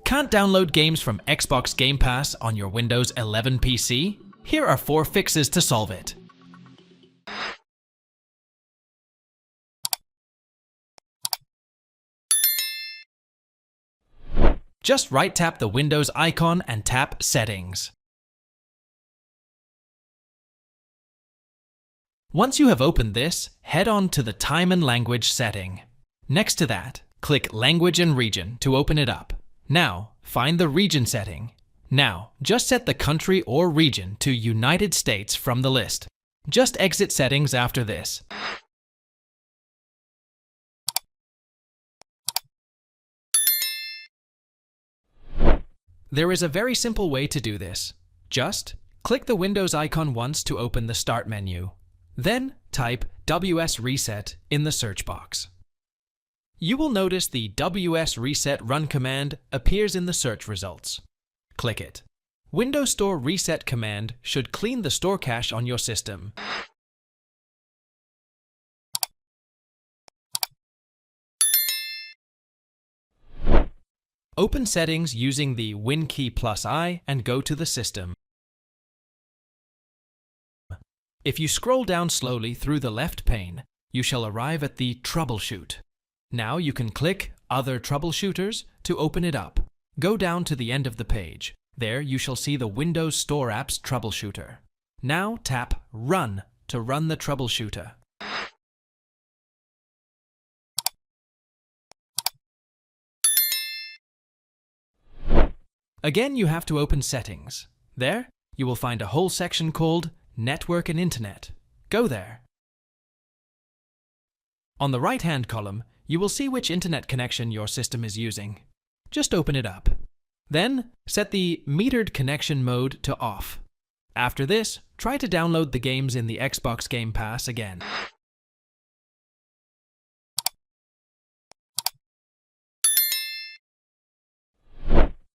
Can't download games from Xbox Game Pass on your Windows 11 PC? Here are 4 fixes to solve it. Just right-tap the Windows icon and tap Settings. Once you have opened this, head on to the Time and Language setting. Next to that, click Language and Region to open it up. Now, find the region setting. Now, just set the country or region to United States from the list. Just exit settings after this. There is a very simple way to do this. Just click the Windows icon once to open the Start menu. Then type WS Reset in the search box. You will notice the WS Reset Run command appears in the search results. Click it. Windows Store Reset command should clean the store cache on your system. Open Settings using the Win key +I and go to the System. If you scroll down slowly through the left pane, you shall arrive at the Troubleshoot. Now you can click Other Troubleshooters to open it up. Go down to the end of the page. There you shall see the Windows Store Apps Troubleshooter. Now tap Run to run the Troubleshooter. Again, you have to open Settings. There, you will find a whole section called Network and Internet. Go there. On the right-hand column, you will see which internet connection your system is using. Just open it up. Then, set the metered connection mode to off. After this, try to download the games in the Xbox Game Pass again.